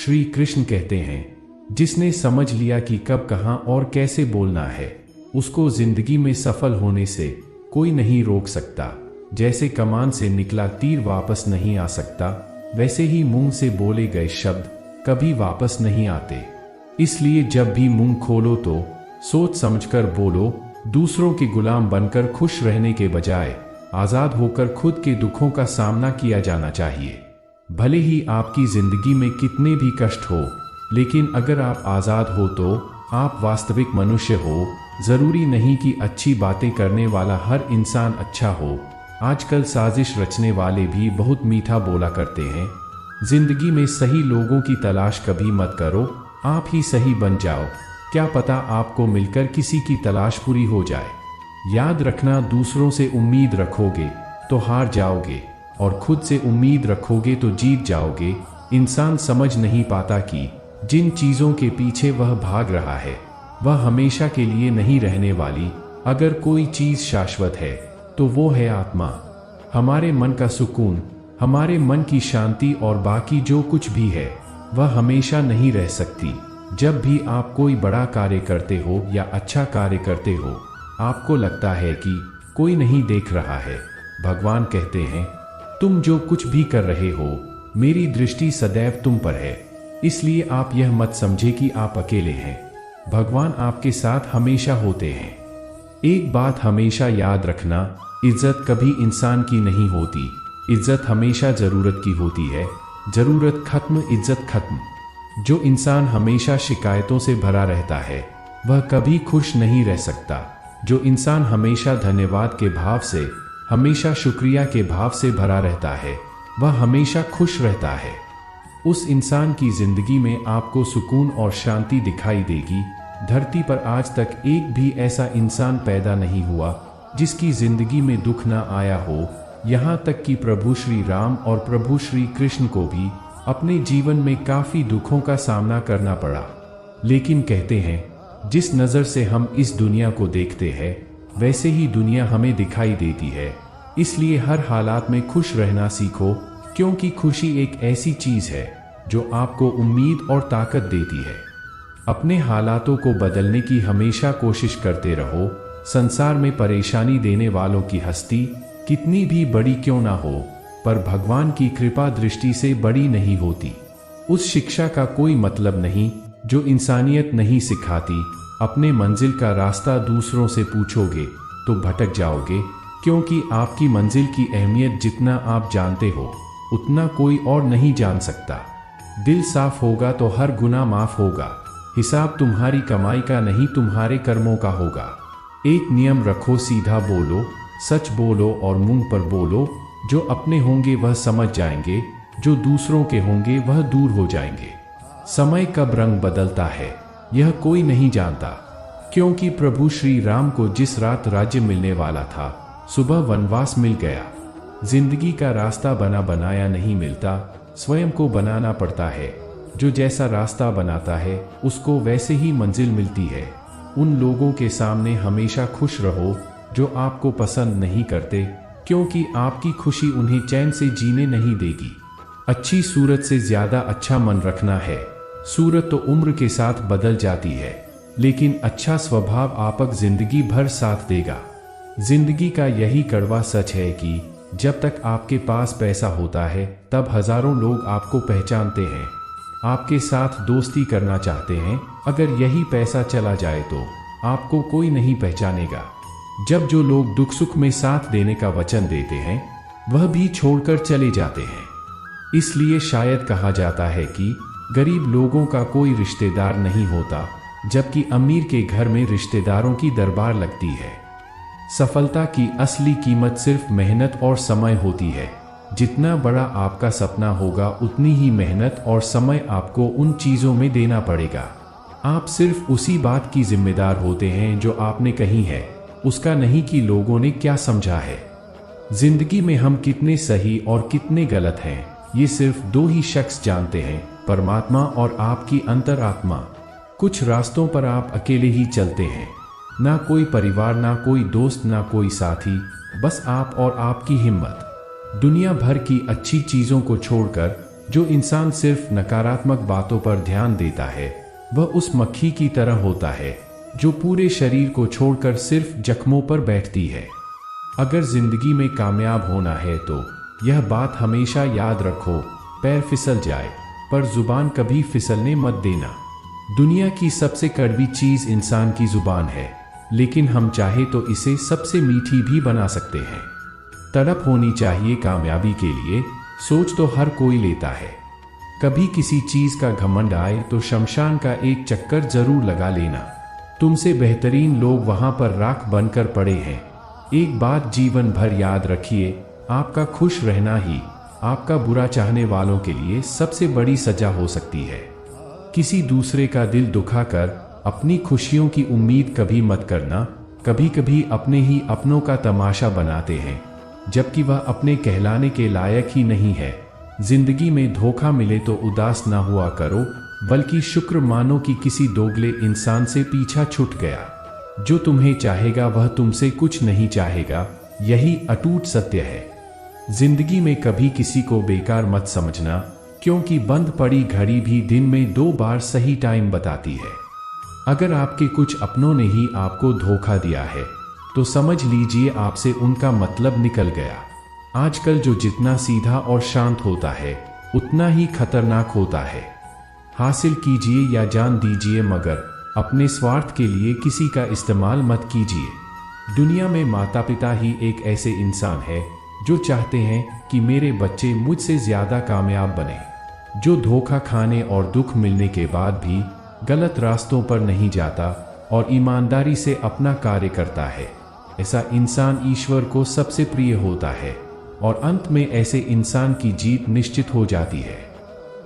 श्री कृष्ण कहते हैं, जिसने समझ लिया कि कब कहाँ और कैसे बोलना है, उसको जिंदगी में सफल होने से कोई नहीं रोक सकता। जैसे कमान से निकला तीर वापस नहीं आ सकता, वैसे ही मुंह से बोले गए शब्द कभी वापस नहीं आते। इसलिए जब भी मुंह खोलो तो सोच समझकर बोलो। दूसरों के गुलाम बनकर खुश रहने के बजाय आजाद होकर खुद के दुखों का सामना किया जाना चाहिए। भले ही आपकी जिंदगी में कितने भी कष्ट हो, लेकिन अगर आप आजाद हो तो आप वास्तविक मनुष्य हो। जरूरी नहीं कि अच्छी बातें करने वाला हर इंसान अच्छा हो। आजकल साजिश रचने वाले भी बहुत मीठा बोला करते हैं। जिंदगी में सही लोगों की तलाश कभी मत करो, आप ही सही बन जाओ। क्या पता आपको मिलकर किसी की तलाश पूरी हो जाए। याद रखना, दूसरों से उम्मीद रखोगे तो हार जाओगे और खुद से उम्मीद रखोगे तो जीत जाओगे। इंसान समझ नहीं पाता कि जिन चीजों के पीछे वह भाग रहा है वह हमेशा के लिए नहीं रहने वाली। अगर कोई चीज शाश्वत है तो वो है आत्मा, हमारे मन का सुकून, हमारे मन की शांति, और बाकी जो कुछ भी है वह हमेशा नहीं रह सकती। जब भी आप कोई बड़ा कार्य करते हो या अच्छा कार्य करते हो, आपको लगता है कि कोई नहीं देख रहा है, भगवान कहते हैं, तुम जो कुछ भी कर रहे हो मेरी दृष्टि सदैव तुम पर है। इसलिए आप यह मत समझे कि आप अकेले हैं, भगवान आपके साथ हमेशा होते हैं। एक बात हमेशा याद रखना, इज्जत कभी इंसान की नहीं होती, इज्जत हमेशा जरूरत की होती है। जरूरत खत्म, इज्जत खत्म। जो इंसान हमेशा शिकायतों से भरा रहता है वह कभी खुश नहीं रह सकता। जो इंसान हमेशा धन्यवाद के भाव से, हमेशा शुक्रिया के भाव से भरा रहता है वह हमेशा खुश रहता है। उस इंसान की जिंदगी में आपको सुकून और शांति दिखाई देगी। धरती पर आज तक एक भी ऐसा इंसान पैदा नहीं हुआ जिसकी जिंदगी में दुख ना आया हो। यहाँ तक कि प्रभु श्री राम और प्रभु श्री कृष्ण को भी अपने जीवन में काफी दुखों का सामना करना पड़ा। लेकिन कहते हैं, जिस नज़र से हम इस दुनिया को देखते हैं वैसे ही दुनिया हमें दिखाई देती है। इसलिए हर हालात में खुश रहना सीखो, क्योंकि खुशी एक ऐसी चीज है जो आपको उम्मीद और ताकत देती है। अपने हालातों को बदलने की हमेशा कोशिश करते रहो। संसार में परेशानी देने वालों की हस्ती कितनी भी बड़ी क्यों ना हो, पर भगवान की कृपा दृष्टि से बड़ी नहीं होती। उस शिक्षा का कोई मतलब नहीं जो इंसानियत नहीं सिखाती। अपने मंजिल का रास्ता दूसरों से पूछोगे तो भटक जाओगे, क्योंकि आपकी मंजिल की अहमियत जितना आप जानते हो उतना कोई और नहीं जान सकता। दिल साफ होगा तो हर गुनाह माफ होगा। हिसाब तुम्हारी कमाई का नहीं, तुम्हारे कर्मों का होगा। एक नियम रखो, सीधा बोलो, सच बोलो और मुंह पर बोलो। जो अपने होंगे वह समझ जाएंगे, जो दूसरों के होंगे वह दूर हो जाएंगे। समय कब रंग बदलता है यह कोई नहीं जानता, क्योंकि प्रभु श्री राम को जिस रात राज्य मिलने वाला था सुबह वनवास मिल गया। जिंदगी का रास्ता बना बनाया नहीं मिलता, स्वयं को बनाना पड़ता है। जो जैसा रास्ता बनाता है उसको वैसे ही मंजिल मिलती है। उन लोगों के सामने हमेशा खुश रहो जो आपको पसंद नहीं करते, क्योंकि आपकी खुशी उन्हें चैन से जीने नहीं देगी। अच्छी सूरत से ज्यादा अच्छा मन रखना है। सूरत तो उम्र के साथ बदल जाती है, लेकिन अच्छा स्वभाव आपक जिंदगी भर साथ देगा। जिंदगी का यही कड़वा सच है कि जब तक आपके पास पैसा होता है तब हजारों लोग आपको पहचानते हैं, आपके साथ दोस्ती करना चाहते हैं। अगर यही पैसा चला जाए तो आपको कोई नहीं पहचानेगा। जब जो लोग दुख सुख में साथ देने का वचन देते हैं वह भी छोड़कर चले जाते हैं। इसलिए शायद कहा जाता है कि गरीब लोगों का कोई रिश्तेदार नहीं होता, जबकि अमीर के घर में रिश्तेदारों की दरबार लगती है। सफलता की असली कीमत सिर्फ मेहनत और समय होती है। जितना बड़ा आपका सपना होगा उतनी ही मेहनत और समय आपको उन चीजों में देना पड़ेगा। आप सिर्फ उसी बात की जिम्मेदार होते हैं जो आपने कही है, उसका नहीं कि लोगों ने क्या समझा है। जिंदगी में हम कितने सही और कितने गलत हैं ये सिर्फ दो ही शख्स जानते हैं, परमात्मा और आपकी अंतरात्मा। कुछ रास्तों पर आप अकेले ही चलते हैं, ना कोई परिवार, ना कोई दोस्त, ना कोई साथी, बस आप और आपकी हिम्मत। दुनिया भर की अच्छी चीजों को छोड़कर जो इंसान सिर्फ नकारात्मक बातों पर ध्यान देता है वह उस मक्खी की तरह होता है जो पूरे शरीर को छोड़कर सिर्फ जख्मों पर बैठती है। अगर जिंदगी में कामयाब होना है तो यह बात हमेशा याद रखो, पैर फिसल जाए पर जुबान कभी फिसलने मत देना। दुनिया की सबसे कड़वी चीज इंसान की जुबान है, लेकिन हम चाहे तो इसे सबसे मीठी भी बना सकते हैं। तड़प होनी चाहिए कामयाबी के लिए, सोच तो हर कोई लेता है। कभी किसी चीज का घमंड आए तो शमशान का एक चक्कर जरूर लगा लेना। तुमसे बेहतरीन लोग वहां पर राख बनकर पड़े हैं। एक बात जीवन भर याद रखिए, आपका खुश रहना ही आपका बुरा चाहने वालों के लिए सबसे बड़ी सजा हो सकती है। किसी दूसरे का दिल दुखाकर अपनी खुशियों की उम्मीद कभी मत करना। कभी कभी अपने ही अपनों का तमाशा बनाते हैं, जबकि वह अपने कहलाने के लायक ही नहीं है। जिंदगी में धोखा मिले तो उदास ना हुआ करो, बल्कि शुक्र मानो कि किसी दोगले इंसान से पीछा छूट गया। जो तुम्हें चाहेगा वह तुमसे कुछ नहीं चाहेगा, यही अटूट सत्य है। जिंदगी में कभी किसी को बेकार मत समझना, क्योंकि बंद पड़ी घड़ी भी दिन में 2 बार सही टाइम बताती है। अगर आपके कुछ अपनों ने ही आपको धोखा दिया है तो समझ लीजिए आपसे उनका मतलब निकल गया। आजकल जो जितना सीधा और शांत होता है उतना ही खतरनाक होता है। हासिल कीजिए या जान दीजिए, मगर अपने स्वार्थ के लिए किसी का इस्तेमाल मत कीजिए। दुनिया में माता पिता ही एक ऐसे इंसान है जो चाहते हैं कि मेरे बच्चे मुझसे ज्यादा कामयाब बने, जो धोखा खाने और दुख मिलने के बाद भी गलत रास्तों पर नहीं जाता और ईमानदारी से अपना कार्य करता है। ऐसा इंसान ईश्वर को सबसे प्रिय होता है और अंत में ऐसे इंसान की जीत निश्चित हो जाती है।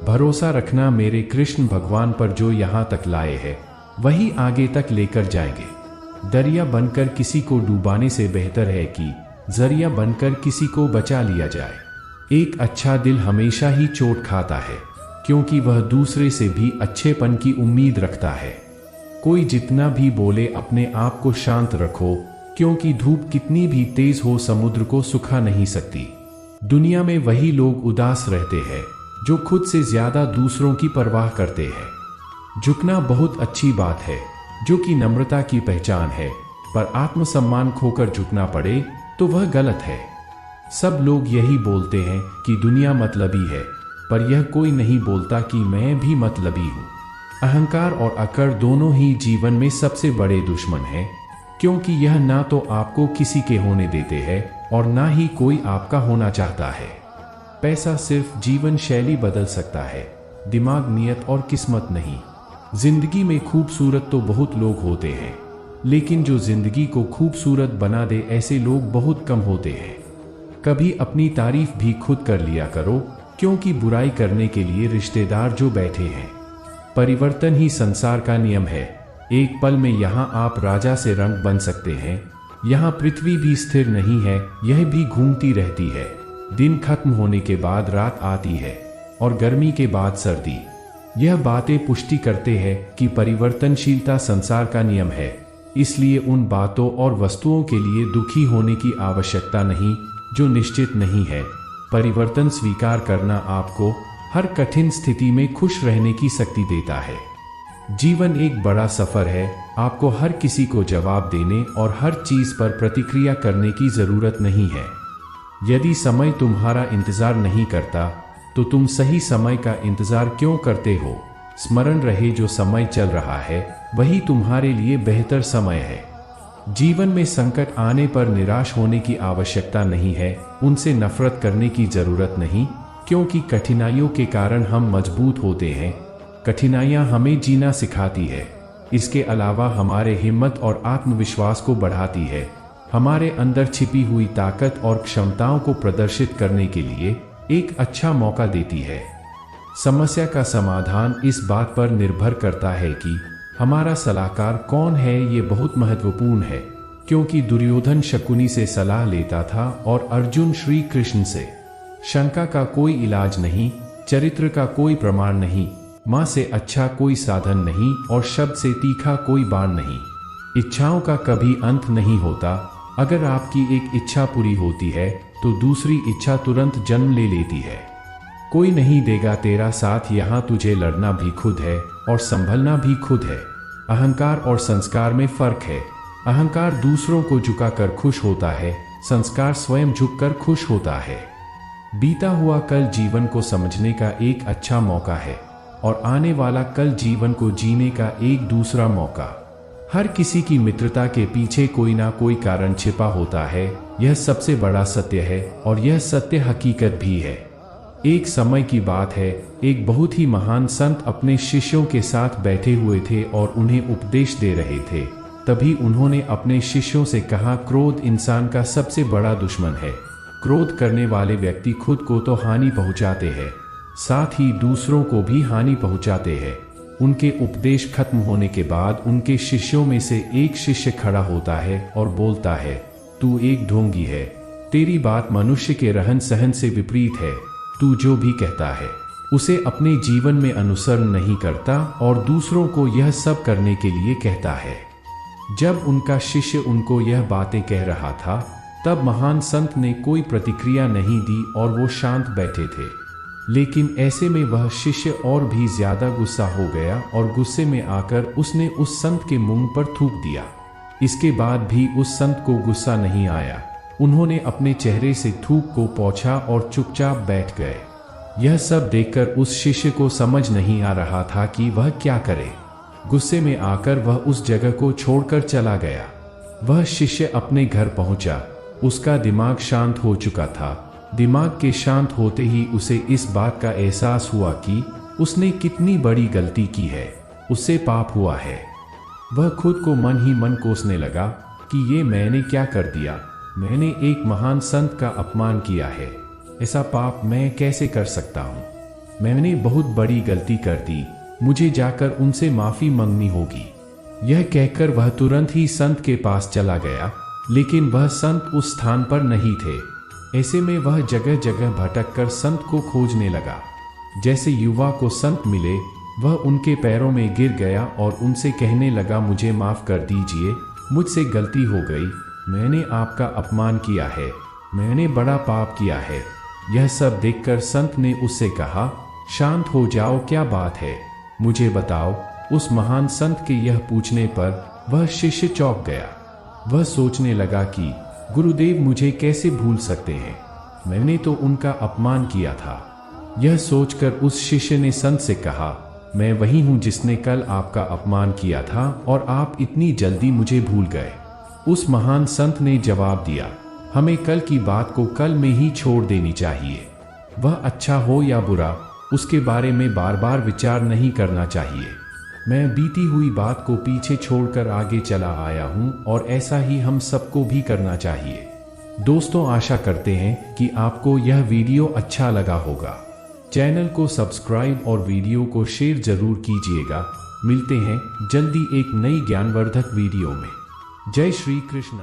भरोसा रखना मेरे कृष्ण भगवान पर, जो यहाँ तक लाए हैं वही आगे तक लेकर जाएंगे। दरिया बनकर किसी को डुबाने से बेहतर है कि जरिया बनकर किसी को बचा लिया जाए। एक अच्छा दिल हमेशा ही चोट खाता है, क्योंकि वह दूसरे से भी अच्छेपन की उम्मीद रखता है। कोई जितना भी बोले अपने आप को शांत रखो, क्योंकि धूप कितनी भी तेज हो समुद्र को सुखा नहीं सकती। दुनिया में वही लोग उदास रहते हैं जो खुद से ज्यादा दूसरों की परवाह करते हैं। झुकना बहुत अच्छी बात है, जो कि नम्रता की पहचान है, पर आत्मसम्मान खोकर झुकना पड़े तो वह गलत है। सब लोग यही बोलते हैं कि दुनिया मतलबी है, पर यह कोई नहीं बोलता कि मैं भी मतलबी हूँ। अहंकार और अकड़ दोनों ही जीवन में सबसे बड़े दुश्मन हैं, क्योंकि यह ना तो आपको किसी के होने देते हैं और ना ही कोई आपका होना चाहता है। पैसा सिर्फ जीवन शैली बदल सकता है, दिमाग, नियत और किस्मत नहीं। जिंदगी में खूबसूरत तो बहुत लोग होते हैं, लेकिन जो जिंदगी को खूबसूरत बना दे ऐसे लोग बहुत कम होते हैं। कभी अपनी तारीफ भी खुद कर लिया करो, क्योंकि बुराई करने के लिए रिश्तेदार जो बैठे हैं। परिवर्तन ही संसार का नियम है। एक पल में यहाँ आप राजा से रंग बन सकते हैं। यहाँ पृथ्वी भी स्थिर नहीं है, यह भी घूमती रहती है। दिन खत्म होने के बाद रात आती है और गर्मी के बाद सर्दी। यह बातें पुष्टि करते हैं कि परिवर्तनशीलता संसार का नियम है। इसलिए उन बातों और वस्तुओं के लिए दुखी होने की आवश्यकता नहीं जो निश्चित नहीं है। परिवर्तन स्वीकार करना आपको हर कठिन स्थिति में खुश रहने की शक्ति देता है। जीवन एक बड़ा सफर है, आपको हर किसी को जवाब देने और हर चीज पर प्रतिक्रिया करने की जरूरत नहीं है। यदि समय तुम्हारा इंतजार नहीं करता तो तुम सही समय का इंतजार क्यों करते हो? स्मरण रहे, जो समय चल रहा है वही तुम्हारे लिए बेहतर समय है। जीवन में संकट आने पर निराश होने की आवश्यकता नहीं है, उनसे नफरत करने की जरूरत नहीं, क्योंकि कठिनाइयों के कारण हम मजबूत होते हैं। कठिनाइयां हमें जीना सिखाती है। इसके अलावा हमारे हिम्मत और आत्मविश्वास को बढ़ाती है, हमारे अंदर छिपी हुई ताकत और क्षमताओं को प्रदर्शित करने के लिए एक अच्छा मौका देती है। समस्या का समाधान इस बात पर निर्भर करता है कि हमारा सलाहकार कौन है। ये बहुत महत्वपूर्ण है, क्योंकि दुर्योधन शकुनी से सलाह लेता था और अर्जुन श्री कृष्ण से। शंका का कोई इलाज नहीं, चरित्र का कोई प्रमाण नहीं, माँ से अच्छा कोई साधन नहीं और शब्द से तीखा कोई बाण नहीं। इच्छाओं का कभी अंत नहीं होता। अगर आपकी एक इच्छा पूरी होती है तो दूसरी इच्छा तुरंत जन्म ले लेती है। कोई नहीं देगा तेरा साथ, यहाँ तुझे लड़ना भी खुद है और संभलना भी खुद है। अहंकार और संस्कार में फर्क है। अहंकार दूसरों को झुकाकर खुश होता है, संस्कार स्वयं झुककर खुश होता है। बीता हुआ कल जीवन को समझने का एक अच्छा मौका है और आने वाला कल जीवन को जीने का एक दूसरा मौका। हर किसी की मित्रता के पीछे कोई ना कोई कारण छिपा होता है, यह सबसे बड़ा सत्य है और यह सत्य हकीकत भी है। एक समय की बात है, एक बहुत ही महान संत अपने शिष्यों के साथ बैठे हुए थे और उन्हें उपदेश दे रहे थे। तभी उन्होंने अपने शिष्यों से कहा, क्रोध इंसान का सबसे बड़ा दुश्मन है। क्रोध करने वाले व्यक्ति खुद को तो हानि पहुंचाते हैं, साथ ही दूसरों को भी हानि पहुंचाते हैं। उनके उपदेश खत्म होने के बाद उनके शिष्यों में से एक शिष्य खड़ा होता है और बोलता है, तू एक ढोंगी है, तेरी बात मनुष्य के रहन सहन से विपरीत है। तू जो भी कहता है उसे अपने जीवन में अनुसरण नहीं करता और दूसरों को यह सब करने के लिए कहता है। जब उनका शिष्य उनको यह बातें कह रहा था, तब महान संत ने कोई प्रतिक्रिया नहीं दी और वो शांत बैठे थे। लेकिन ऐसे में वह शिष्य और भी ज्यादा गुस्सा हो गया और गुस्से में आकर उसने उस संत के मुंह पर थूक दिया। इसके बाद भी उस संत को गुस्सा नहीं आया। उन्होंने अपने चेहरे से थूक को पोंछा और चुपचाप बैठ गए। यह सब देखकर उस शिष्य को समझ नहीं आ रहा था कि वह क्या करे। गुस्से में आकर वह उस जगह को छोड़कर चला गया। वह शिष्य अपने घर पहुंचा। उसका दिमाग शांत हो चुका था। दिमाग के शांत होते ही उसे इस बात का एहसास हुआ कि उसने कितनी बड़ी गलती की है, उससे पाप हुआ है। वह खुद को मन ही मन कोसने लगा कि ये मैंने क्या कर दिया। मैंने एक महान संत का अपमान किया है, ऐसा पाप मैं कैसे कर सकता हूँ। मैंने बहुत बड़ी गलती कर दी, मुझे जाकर उनसे माफी मांगनी होगी। यह कहकर वह तुरंत ही संत के पास चला गया, लेकिन वह संत उस स्थान पर नहीं थे। ऐसे में वह जगह जगह भटककर संत को खोजने लगा। जैसे युवा को संत मिले, वह उनके पैरों में गिर गया और उनसे कहने लगा, मुझे माफ कर दीजिए, मुझसे गलती हो गई, मैंने आपका अपमान किया है, मैंने बड़ा पाप किया है। यह सब देखकर संत ने उससे कहा, शांत हो जाओ, क्या बात है, मुझे बताओ। उस महान संत के यह पूछने पर वह शिष्य चौंक गया। वह सोचने लगा कि गुरुदेव मुझे कैसे भूल सकते हैं, मैंने तो उनका अपमान किया था। यह सोचकर उस शिष्य ने संत से कहा, मैं वही हूँ जिसने कल आपका अपमान किया था और आप इतनी जल्दी मुझे भूल गए। उस महान संत ने जवाब दिया, हमें कल की बात को कल में ही छोड़ देनी चाहिए। वह अच्छा हो या बुरा, उसके बारे में बार बार विचार नहीं करना चाहिए। मैं बीती हुई बात को पीछे छोड़कर आगे चला आया हूँ और ऐसा ही हम सबको भी करना चाहिए। दोस्तों, आशा करते हैं कि आपको यह वीडियो अच्छा लगा होगा। चैनल को सब्सक्राइब और वीडियो को शेयर जरूर कीजिएगा। मिलते हैं जल्दी एक नई ज्ञानवर्धक वीडियो में। जय श्री कृष्ण।